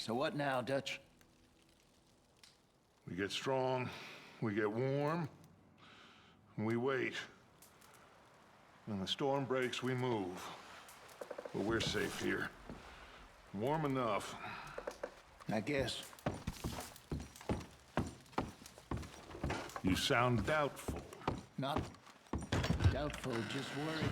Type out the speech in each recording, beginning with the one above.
So what now, Dutch? We get strong, we get warm, and we wait. When the storm breaks, we move. But we're safe here. Warm enough. I guess. You sound doubtful. Not doubtful, just worried.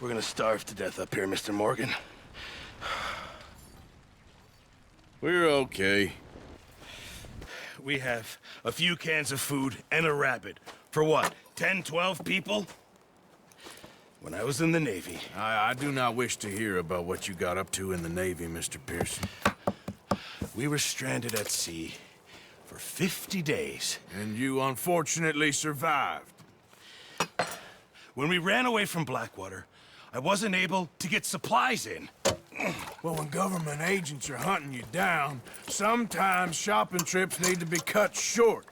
We're gonna starve to death up here, Mr. Morgan. We're okay. We have a few cans of food and a rabbit. For what, 10, 12 people? When I was in the Navy... I do not wish to hear about what you got up to in the Navy, Mr. Pearson. We were stranded at sea for 50 days. And you unfortunately survived. When we ran away from Blackwater, I wasn't able to get supplies in. Well, when government agents are hunting you down, sometimes shopping trips need to be cut short.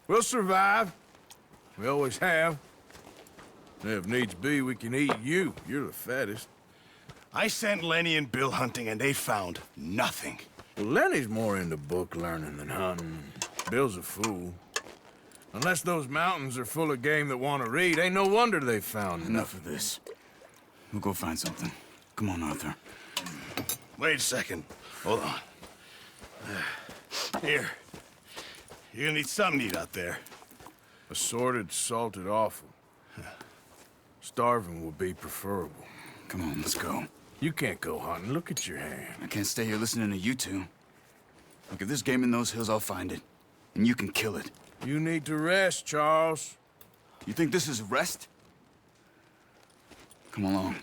We'll survive. We always have. And if needs be, we can eat you. You're the fattest. I sent Lenny and Bill hunting, and they found nothing. Well, Lenny's more into book learning than hunting. Bill's a fool. Unless those mountains are full of game that want to read, ain't no wonder they found Enough of this. We'll go find something. Come on, Arthur. Wait a second. Hold on. Here. You're gonna need something to eat out there. Assorted, salted offal. Starving would be preferable. Come on, let's go. You can't go hunting. Look at your hand. I can't stay here listening to you two. Look, if there's game in those hills, I'll find it. And you can kill it. You need to rest, Charles. You think this is rest? Come along.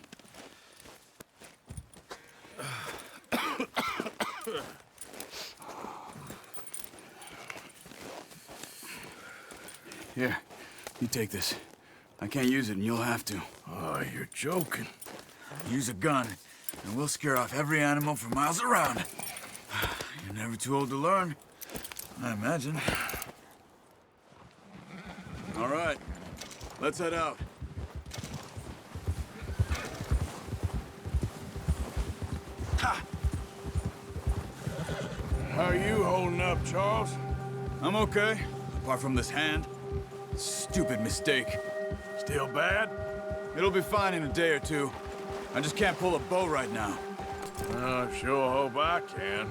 Here, you take this. I can't use it, and you'll have to. Oh, you're joking. Use a gun, and we'll scare off every animal for miles around. You're never too old to learn, I imagine. All right, let's head out. Ha! How are you holding up, Charles? I'm okay, apart from this hand. Stupid mistake. Still bad? It'll be fine in a day or two. I just can't pull a bow right now. I sure hope I can.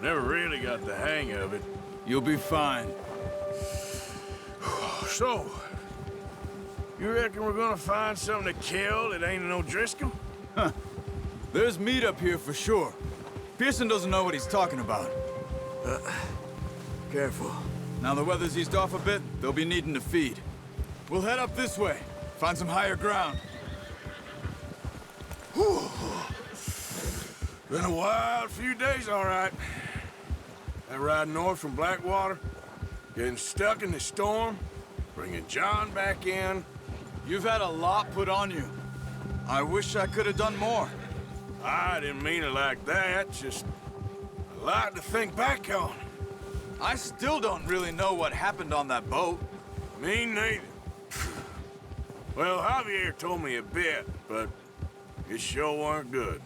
Never really got the hang of it. You'll be fine. So, you reckon we're gonna find something to kill that ain't no Driscoll? Huh. There's meat up here for sure. Pearson doesn't know what he's talking about. Careful. Now the weather's eased off a bit, they'll be needing to feed. We'll head up this way, find some higher ground. Whew. Been a wild few days, all right. That ride north from Blackwater, getting stuck in the storm, bringing John back in. You've had a lot put on you. I wish I could have done more. I didn't mean it like that, just a lot to think back on. I still don't really know what happened on that boat. Me neither. Well, Javier told me a bit, but it sure weren't good.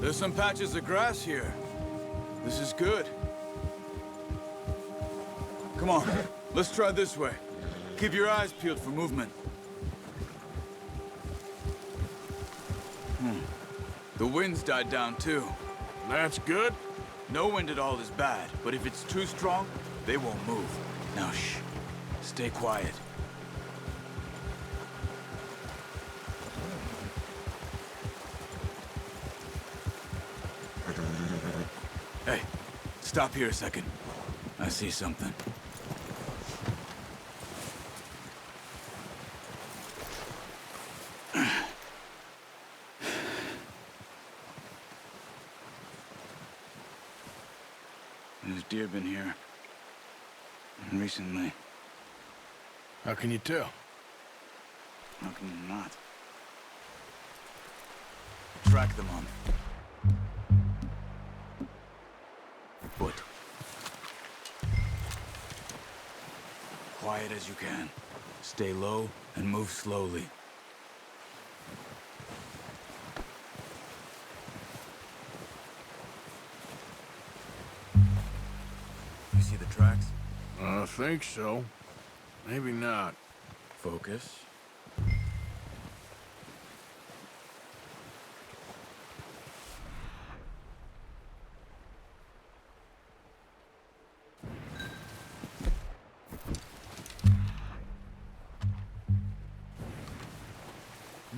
There's some patches of grass here. This is good. Come on, let's try this way. Keep your eyes peeled for movement. The wind's died down too. That's good. No wind at all is bad, but if it's too strong, they won't move. Now shh. Stay quiet. Hey, stop here a second. I see something. There's deer been here. Recently. How can you tell? How can you not? Track them on foot. Quiet as you can. Stay low and move slowly. You see the tracks? I think so. Maybe not. Focus.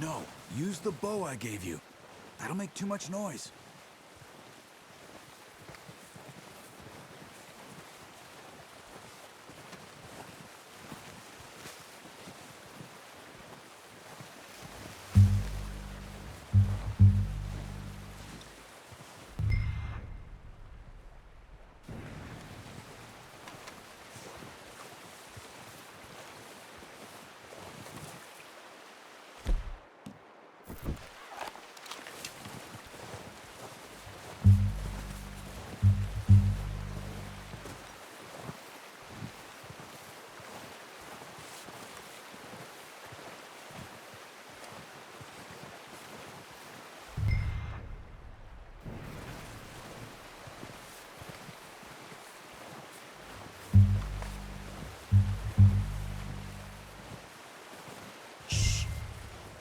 No, use the bow I gave you. That'll make too much noise.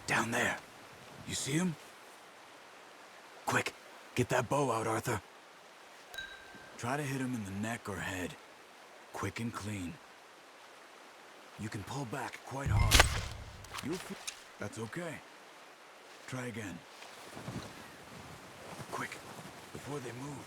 Down there. You see him? Quick, get that bow out, Arthur. Try to hit him in the neck or head. Quick and clean. You can pull back quite hard. You'll feel... That's okay. Try again. Quick, before they move.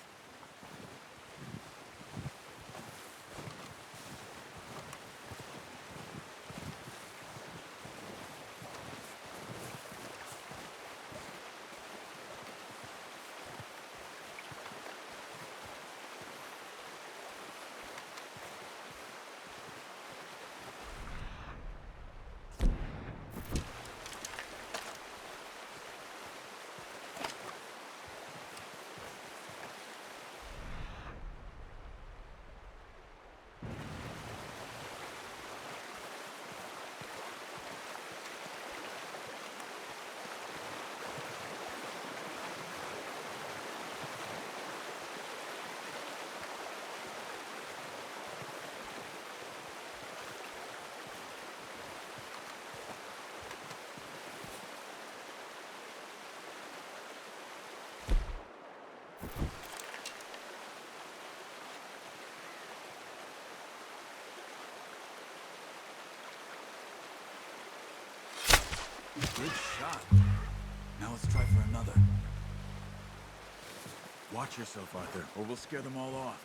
Good shot. Now let's try for another. Watch yourself, Arthur, or we'll scare them all off.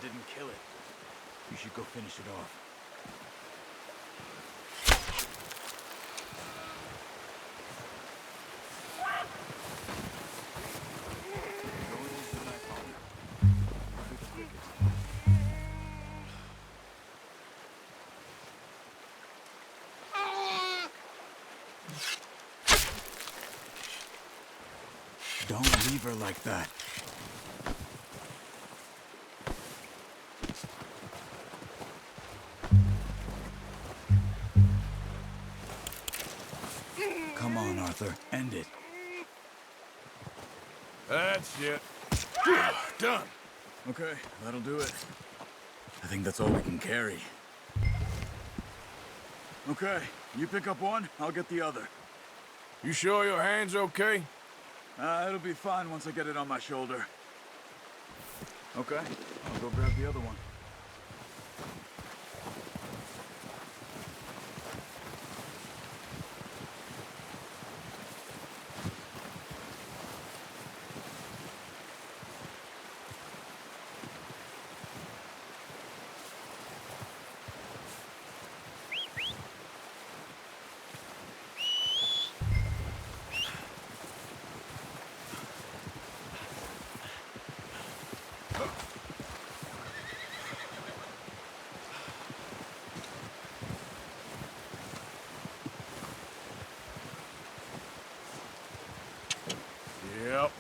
didn't kill it. You should go finish it off. Don't leave her like that. Come on, Arthur. End it. That's it. Done. Okay, that'll do it. I think that's all we can carry. Okay, you pick up one, I'll get the other. You sure your hand's okay? It'll be fine once I get it on my shoulder. Okay, I'll go grab the other one. Yep.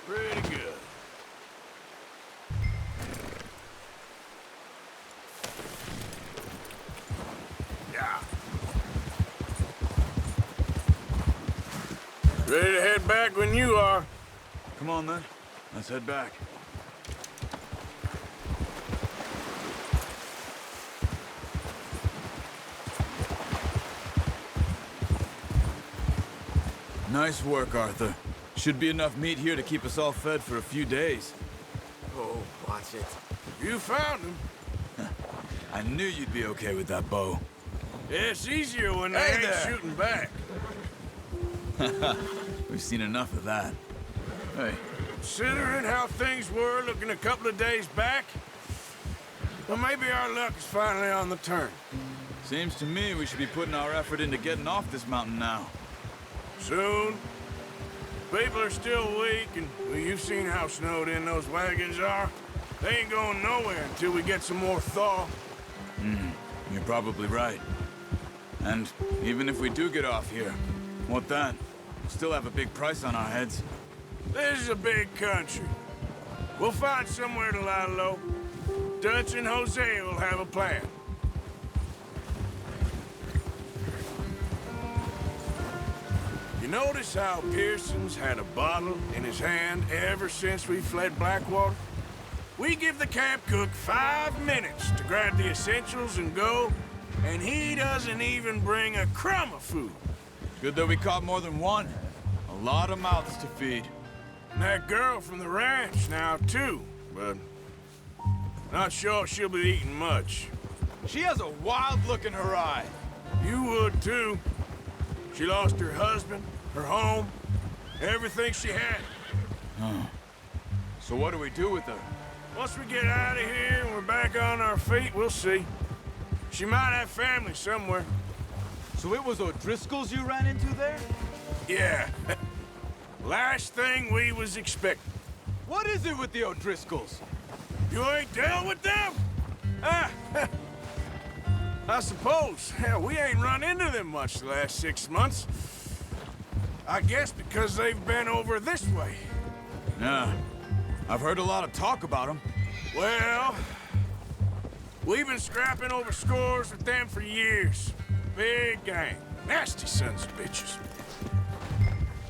Pretty good. Yeah. Ready to head back when you are. Come on, then. Let's head back. Nice work, Arthur. Should be enough meat here to keep us all fed for a few days. Oh, watch it. You found him. I knew you'd be okay with that bow. It's easier when they Hey ain't there. shooting back. We've seen enough of that. Hey, Considering how things were looking a couple of days back, well, maybe our luck is finally on the turn. seems to me we should be putting our effort into getting off this mountain now. Soon. People are still weak, and well, you've seen how snowed in those wagons are. They ain't going nowhere until we get some more thaw. You're probably right. And even if we do get off here, what then? We'll still have a big price on our heads. This is a big country. We'll find somewhere to lie low. Dutch and Jose will have a plan. You notice how Pearson's had a bottle in his hand ever since we fled Blackwater? We give the camp cook 5 minutes to grab the essentials and go, and he doesn't even bring a crumb of food. Good that we caught more than one. A lot of mouths to feed. And that girl from the ranch now, too, but not sure she'll be eating much. She has a wild look in her eye. You would, too. She lost her husband, her home, everything she had. So what do we do with her? Once we get out of here and we're back on our feet, we'll see. She might have family somewhere. So it was O'Driscoll's you ran into there? Yeah. Last thing we was expecting. What is it with the O'Driscolls? You ain't dealt with them? Ah, I suppose. Hell, we ain't run into them much the last 6 months. I guess because they've been over this way. Yeah. I've heard a lot of talk about them. Well, we've been scrapping over scores with them for years. Big gang. Nasty sons of bitches.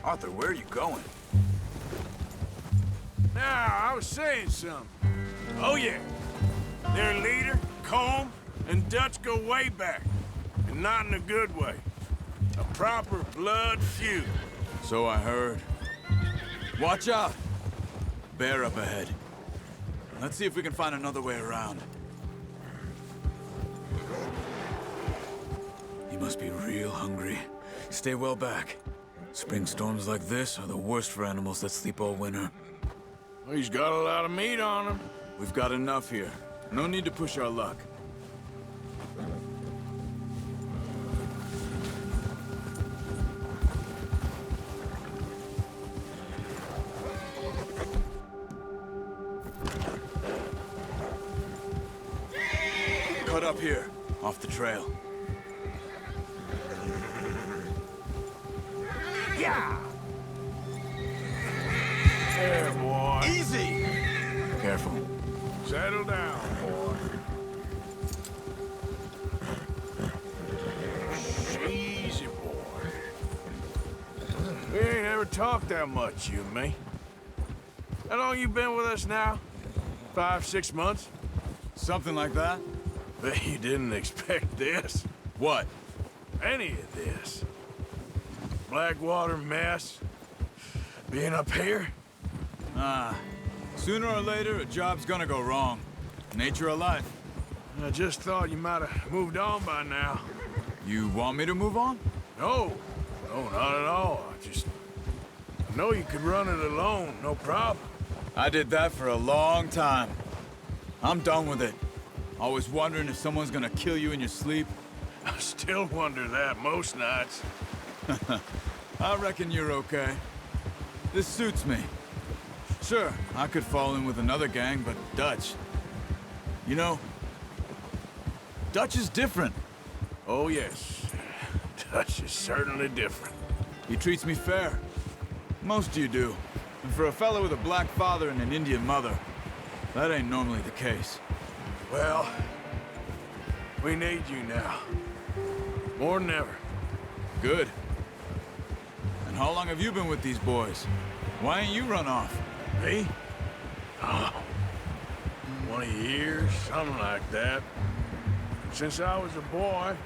Arthur, where are you going? Now, I was saying something. Oh, yeah. Their leader, Combe, and Dutch go way back. And not in a good way. A proper blood feud. So I heard. Watch out. bear up ahead. Let's see if we can find another way around. He must be real hungry. Stay well back. Spring storms like this are the worst for animals that sleep all winter. Well, he's got a lot of meat on him. We've got enough here. No need to push our luck. Cut up here, off the trail. There, boy. Easy! Careful. Settle down, boy. Easy, boy. We ain't ever talked that much, you and me. How long you been with us now? 5, 6 months? Something like that? Bet you didn't expect this. What? Any of this. Blackwater mess. Being up here? Sooner or later, a job's gonna go wrong. Nature of life. I just thought you might have moved on by now. You want me to move on? No, not at all. I know you could run it alone, no problem. I did that for a long time. I'm done with it. Always wondering if someone's gonna kill you in your sleep. I still wonder that most nights. I reckon you're okay. This suits me. Sure, I could fall in with another gang, but Dutch... You know, Dutch is different. Oh, yes. Dutch is certainly different. He treats me fair. Most of you do. And for a fellow with a black father and an Indian mother, that ain't normally the case. Well, we need you now. More than ever. Good. And how long have you been with these boys? Why ain't you run off? Me? Oh, 20 years, something like that. Since I was a boy.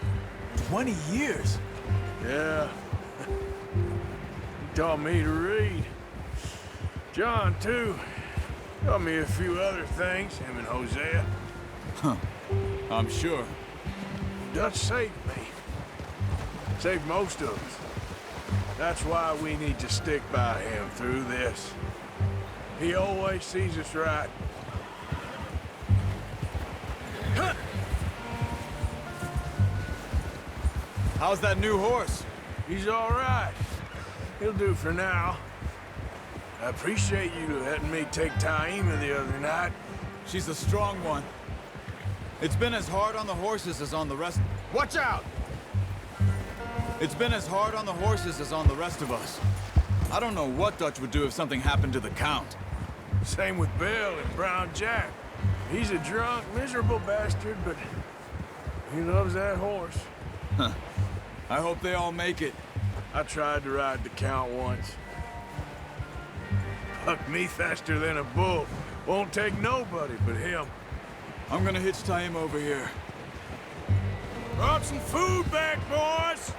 20 years? Yeah. He taught me to read. John, too. Taught me a few other things, him and Hosea. I'm sure. Dutch saved me. Saved most of us. That's why we need to stick by him through this. He always sees us right. How's that new horse? He's all right. He'll do for now. I appreciate you letting me take Taima the other night. She's a strong one. It's been as hard on the horses as on the rest... Watch out! It's been as hard on the horses as on the rest of us. I don't know what Dutch would do if something happened to the Count. Same with Bill and Brown Jack. He's a drunk, miserable bastard, but he loves that horse. I hope they all make it. I tried to ride the Count once. Bucked me faster than a bull. Won't take nobody but him. I'm gonna hitch Taima over here. Brought some food back, boys!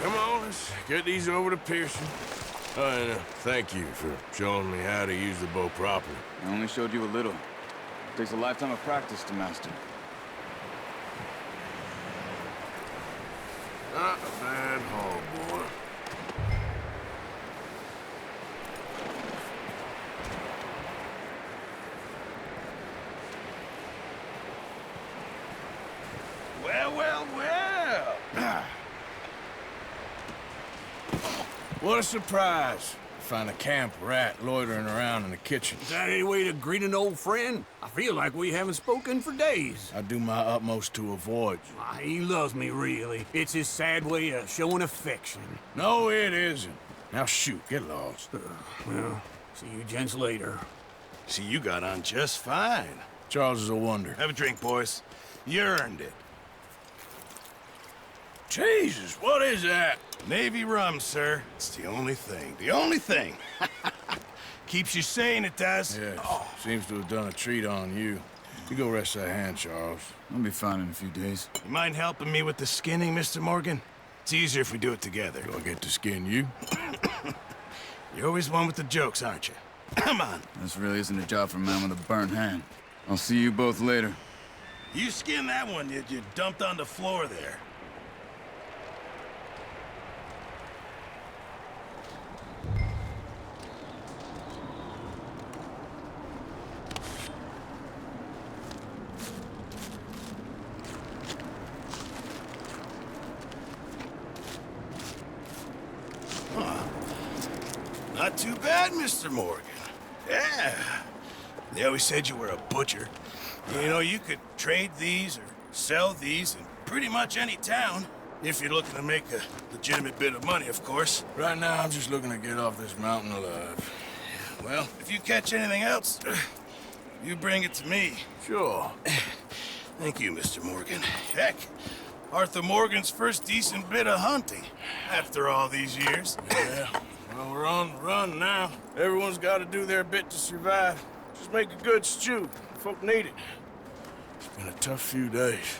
Come on, let's get these over to Pearson. And thank you for showing me how to use the bow properly. I only showed you a little. Takes a lifetime of practice to master. Not a bad haul, boy. Well. What a surprise. Find a camp rat loitering around in the kitchen. Is that any way to greet an old friend? I feel like we haven't spoken for days. I do my utmost to avoid you. He loves me, really. It's his sad way of showing affection. No, it isn't. Now shoot, get lost. Well, see you gents later. See, you got on just fine. Charles is a wonder. Have a drink, boys. You earned it. Jesus, what is that? Navy rum, sir. It's the only thing. The only thing. Keeps you sane, it does. Yes, seems to have done a treat on you. You go rest that hand, Charles. I'll be fine in a few days. You mind helping me with the skinning, Mr. Morgan? It's easier if we do it together. Do I get to skin you? You're always one with the jokes, aren't you? Come on. This really isn't a job for a man with a burnt hand. I'll see you both later. You skinned that one you dumped on the floor there. Not too bad, Mr. Morgan. Yeah. They always said you were a butcher. You know, you could trade these or sell these in pretty much any town. If you're looking to make a legitimate bit of money, of course. Right now, I'm just looking to get off this mountain alive. Well, if you catch anything else, you bring it to me. Sure. Thank you, Mr. Morgan. Heck, Arthur Morgan's first decent bit of hunting after all these years. Yeah. Well, we're on the run now. Everyone's got to do their bit to survive. Just make a good stew. Folk need it. It's been a tough few days.